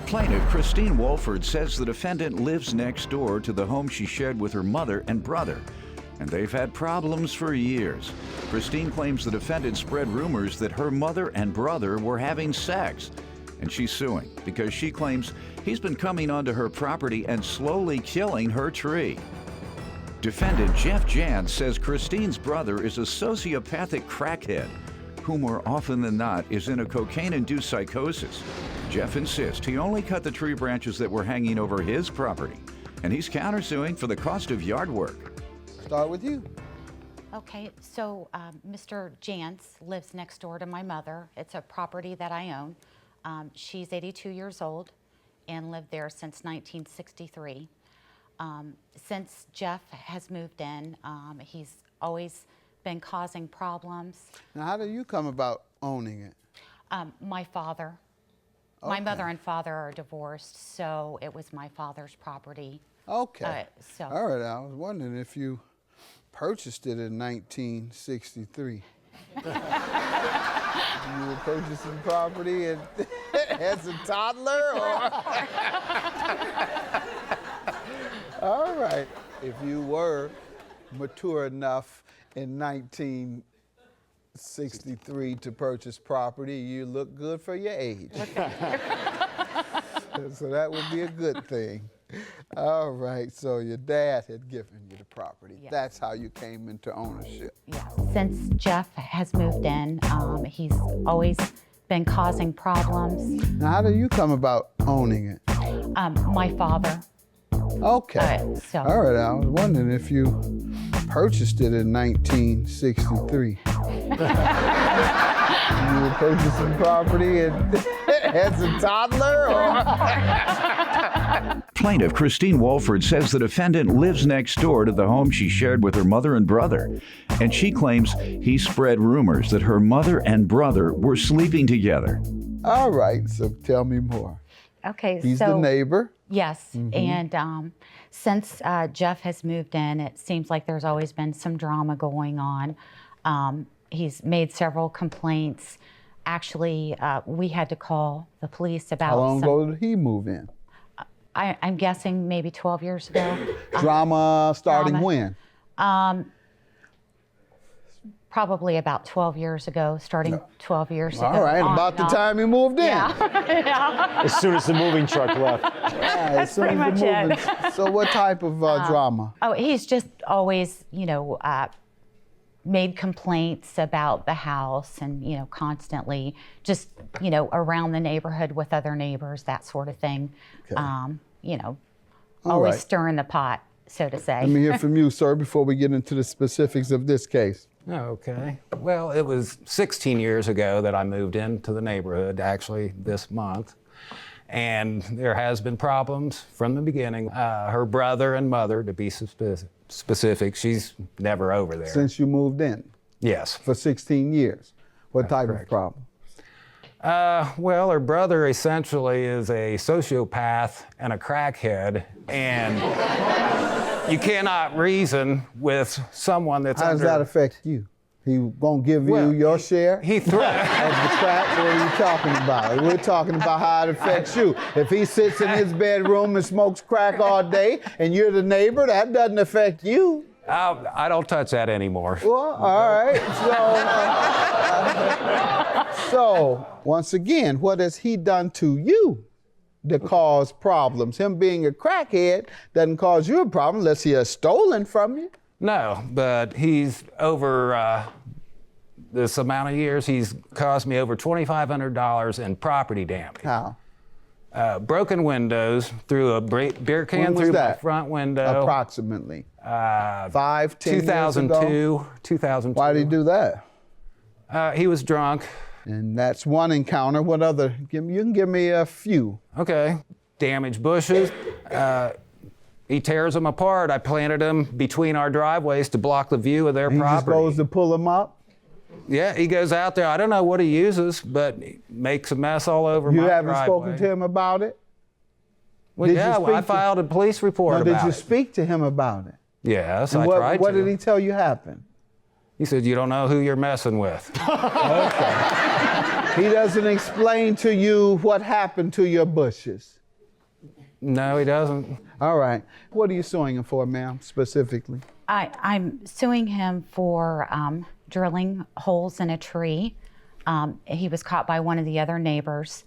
Plaintiff Christine Wolford says the defendant lives next door to the home she shared with her mother and brother, and they've had problems for years. Christine claims the defendant spread rumors that her mother and brother were having sex, and she's suing because she claims he's been coming onto her property and slowly killing her tree. Defendant Jeff Jans says Christine's brother is a sociopathic crackhead who more often than not is in a cocaine-induced psychosis. Jeff insists he only cut the tree branches that were hanging over his property, and he's countersuing for the cost of yard work. Start with you. Okay, so Mr. Jans lives next door to my mother. It's a property that I own. She's 82 years old and lived there since 1963. Since Jeff has moved in, he's always been causing problems. Now, how do you come about owning it? My father. Okay. My mother and father are divorced, so it was my father's property. Okay. All right, I was wondering if you purchased it in 1963. You were purchasing property as a toddler, or? All right. If you were mature enough in 1963 to purchase property, you look good for your age. So that would be a good thing. All right, so your dad had given you the property. Yes. That's how you came into ownership. Yes. Since Jeff has moved in, he's always been causing problems. Now, how do you come about owning it? My father. Okay. All right, I was wondering if you purchased it in 1963. You were purchasing property as a toddler, or? Plaintiff Christine Wolford says the defendant lives next door to the home she shared with her mother and brother, and she claims he spread rumors that her mother and brother were sleeping together. All right, so tell me more. Okay, He's the neighbor? Yes, and since Jeff has moved in, it seems like there's always been some drama going on. He's made several complaints. Actually, we had to call the police about How long ago did he move in? I'm guessing maybe 12 years ago. Drama starting when? Probably about 12 years ago, starting 12 years ago. All right, about the time he moved in. Yeah. As soon as the moving truck left. Yeah, That's pretty much it. So what type of drama? Oh, he's just always, made complaints about the house and, constantly just, around the neighborhood with other neighbors, that sort of thing. Okay. Always stirring the pot, so to say. Let me hear from you, sir, before we get into the specifics of this case. Okay. Well, it was 16 years ago that I moved into the neighborhood, actually this month. And there has been problems from the beginning. Her brother and mother, to be specific, she's never over there. Since you moved in? Yes. For 16 years. What type of problem? Well, her brother essentially is a sociopath and a crackhead, and you cannot reason with someone that's How does that affect you? He won't give you your share? He threatens. Of the crack? What are you talking about? We're talking about how it affects you. If he sits in his bedroom and smokes crack all day and you're the neighbor, that doesn't affect you. I don't touch that anymore. Well, all right. So, once again, what has he done to you to cause problems? Him being a crackhead doesn't cause you a problem unless he has stolen from you. No, but he's over this amount of years, he's cost me over $2,500 in property damage. How? Broken windows, threw a beer can through my front window. Approximately. 5, 10 years ago? 2002. Why did he do that? He was drunk. And that's one encounter. What other? You can give me a few. Okay. Damaged bushes. He tears them apart. I planted them between our driveways to block the view of their property. He just goes to pull them up? Yeah, he goes out there. I don't know what he uses, but he makes a mess all over my driveway. You haven't spoken to him about it? Well, yeah, I filed a police report about it. Did you speak to him about it? Yes, and I tried to. What did he tell you happened? He said, you don't know who you're messing with. Okay. He doesn't explain to you what happened to your bushes. No, he doesn't. All right. What are you suing him for, ma'am, specifically? I'm suing him for drilling holes in a tree. He was caught by one of the other neighbors,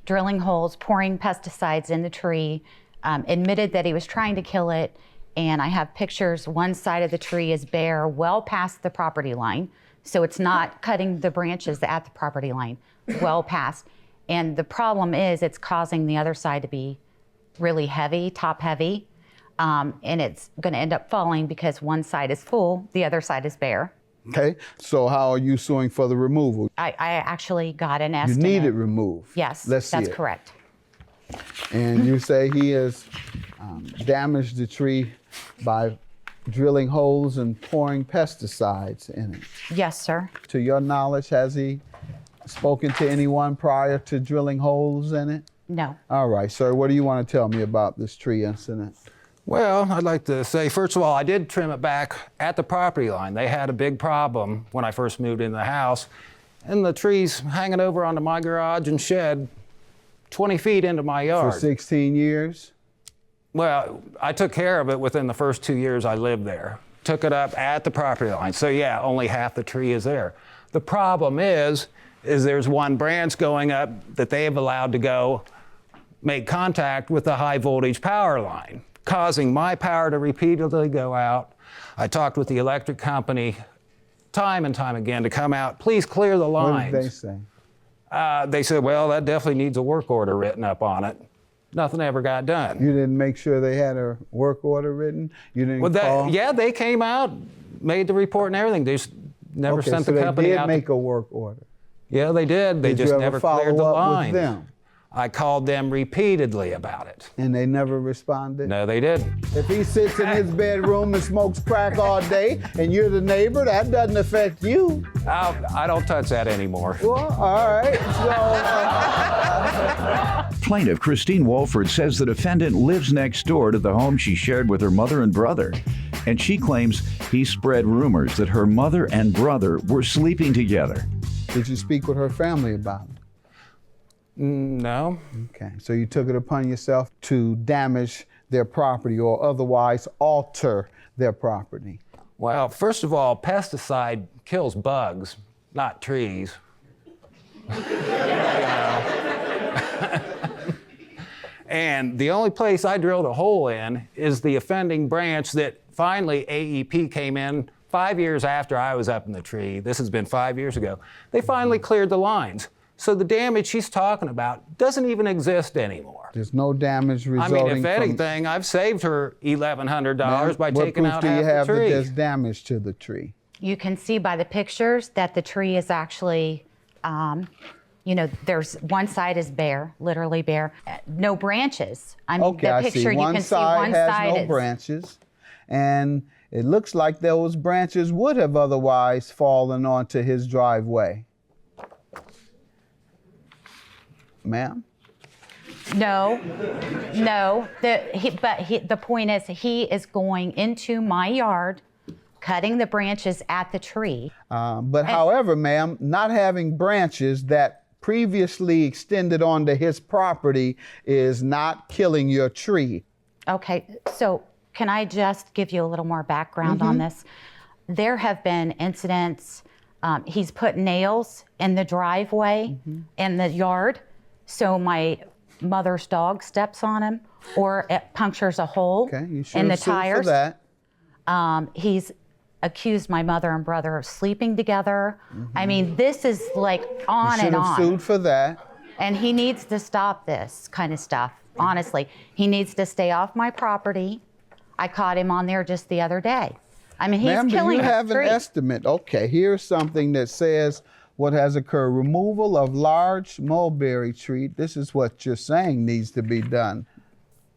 drilling holes, pouring pesticides in the tree, admitted that he was trying to kill it, and I have pictures. One side of the tree is bare, well past the property line, so it's not cutting the branches at the property line, well past. And the problem is it's causing the other side to be really heavy, top heavy, and it's going to end up falling because one side is full, the other side is bare. Okay, so how are you suing for the removal? I actually got an You estimate. need it removed. Yes, Let's see that's it. correct. And you say he has damaged the tree by drilling holes and pouring pesticides in it. Yes, sir. To your knowledge, has he spoken to anyone prior to drilling holes in it? No. All right, sir, what do you want to tell me about this tree incident? Well, I'd like to say, first of all, I did trim it back at the property line. They had a big problem when I first moved in the house, and the trees hanging over onto my garage and shed 20 feet into my yard. For 16 years? Well, I took care of it within the first 2 years I lived there. Took it up at the property line. So yeah, only half the tree is there. The problem is there's one branch going up that they have allowed to go make contact with the high voltage power line, causing my power to repeatedly go out. I talked with the electric company time and time again to come out, please clear the lines. What did they say? They said, well, that definitely needs a work order written up on it. Nothing ever got done. You didn't make sure they had a work order written? You didn't call? Yeah, they came out, made the report and everything. They just never sent the company out. They did make a work order. Yeah, they did. They just never cleared the follow up lines. with them? I called them repeatedly about it. And they never responded? No, they didn't. If he sits in his bedroom and smokes crack all day and you're the neighbor, that doesn't affect you. I don't touch that anymore. Well, all right. So, Plaintiff Christine Wolford says the defendant lives next door to the home she shared with her mother and brother, and she claims he spread rumors that her mother and brother were sleeping together. did you speak with her family about it? No. Okay, so you took it upon yourself to damage their property or otherwise alter their property. Well, first of all, pesticide kills bugs, not trees. And the only place I drilled a hole in is the offending branch that finally AEP came in 5 years after I was up in the tree. This has been 5 years ago. They finally cleared the lines. So the damage she's talking about doesn't even exist anymore. There's no damage resulting I mean, if anything, I've saved her $1,100 by taking out half the tree. What proof do you have that there's damage to the tree? You can see by the pictures that the tree is actually, there's one side is bare, literally bare, no branches. I mean, Okay, the picture I see. you can see one has side no is branches, and it looks like those branches would have otherwise fallen onto his driveway. Ma'am? No. The point is, he is going into my yard, cutting the branches at the tree. However, ma'am, not having branches that previously extended onto his property is not killing your tree. Okay, so can I just give you a little more background on this? There have been incidents, he's put nails in the driveway, in the yard, so my mother's dog steps on him, or it punctures a hole in the tires. For that. He's accused my mother and brother of sleeping together. I mean, this is like on and on. You should have sued for that. And he needs to stop this kind of stuff, honestly. He needs to stay off my property. I caught him on there just the other day. I mean, he's killing the street. Ma'am, do you have an estimate? Okay, here's something that says what has occurred. Removal of large mulberry tree. This is what you're saying needs to be done.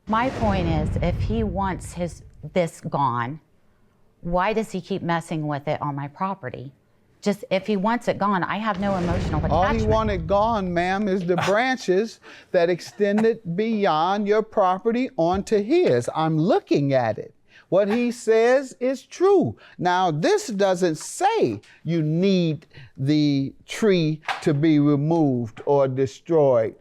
My point is, if he wants this gone, why does he keep messing with it on my property? Just if he wants it gone, I have no emotional attachment. All he wanted gone, ma'am, is the branches that extended beyond your property onto his. I'm looking at it. What he says is true. Now, this doesn't say you need the tree to be removed or destroyed.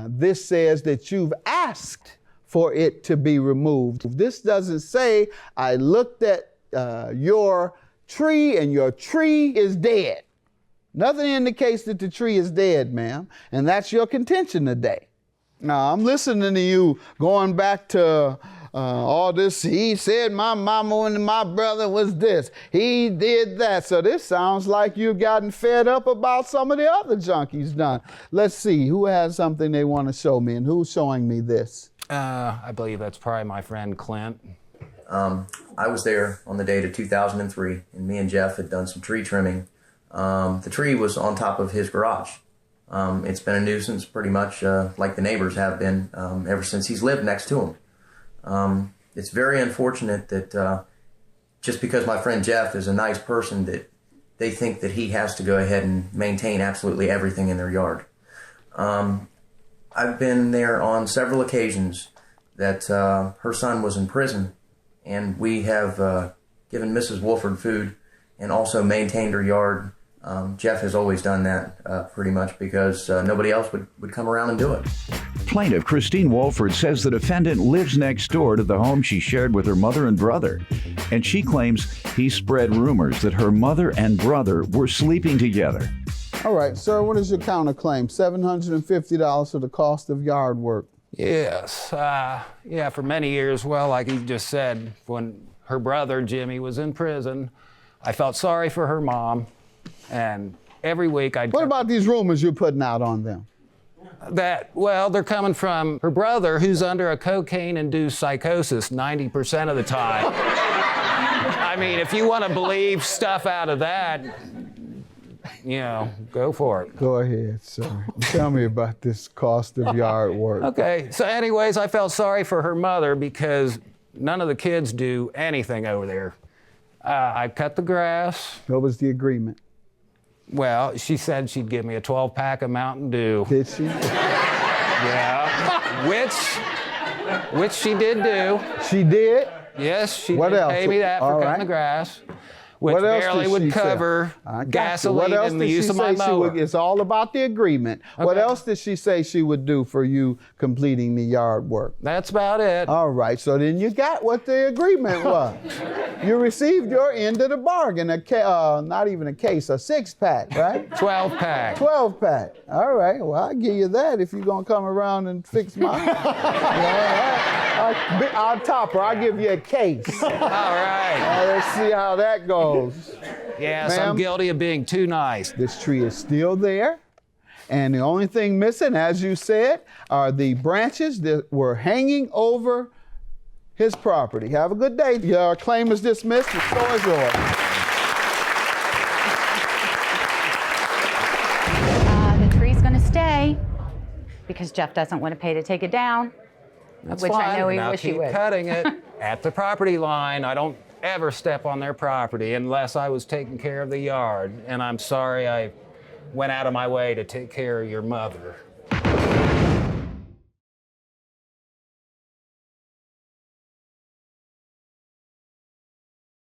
This says that you've asked for it to be removed. This doesn't say, I looked at your tree and your tree is dead. Nothing indicates that the tree is dead, ma'am, and that's your contention today. Now, I'm listening to you going back to all this. He said my mama and my brother was this. He did that. So this sounds like you've gotten fed up about some of the other junk he's done. Let's see, who has something they want to show me, and who's showing me this? I believe that's probably my friend Clint. I was there on the date of 2003, and me and Jeff had done some tree trimming. The tree was on top of his garage. It's been a nuisance pretty much like the neighbors have been ever since he's lived next to him. It's very unfortunate that just because my friend Jeff is a nice person that they think that he has to go ahead and maintain absolutely everything in their yard. I've been there on several occasions that her son was in prison, and we have given Mrs. Wolford food and also maintained her yard. Jeff has always done that pretty much because nobody else would come around and do it. Plaintiff Christine Wolford says the defendant lives next door to the home she shared with her mother and brother, and she claims he spread rumors that her mother and brother were sleeping together. All right, sir, what is your counterclaim? $750 for the cost of yard work. Yes, yeah, for many years, well, like he just said, when her brother, Jimmy, was in prison, I felt sorry for her mom, and every week I'd... What about these rumors you're putting out on them? Well, they're coming from her brother, who's under a cocaine-induced psychosis 90% of the time. I mean, if you want to believe stuff out of that, you know, go for it. Go ahead, sir. Tell me about this cost of yard work. Okay, so anyways, I felt sorry for her mother because none of the kids do anything over there. I cut the grass. What was the agreement? Well, she said she'd give me a 12-pack of Mountain Dew. Did she? Yeah, which she did do. She did? Yes, she What did else? pay me that for All cutting right. the grass, which What else barely did would she say? cover I got you. gasoline What else and the did use she of my say she mower. would? It's all about the agreement. What Okay. else did she say she would do for you completing the yard work? That's about it. All right, so then you got what the agreement was. You received your end of the bargain, not even a case, a 6-pack, right? 12-pack. 12-pack. All right, well, I'll give you that if you're going to come around and fix mine. I'll top her. I'll give you a case. All right. Let's see how that goes. Yes, Ma'am? I'm guilty of being too nice. This tree is still there, and the only thing missing, as you said, are the branches that were hanging over his property. Have a good day. Your claim is dismissed. The floor is yours. The tree's gonna stay because Jeff doesn't want to pay to take it down. That's Which fine. I know he Now wish he keep would. cutting it at the property line. I don't ever step on their property unless I was taking care of the yard. And I'm sorry I went out of my way to take care of your mother.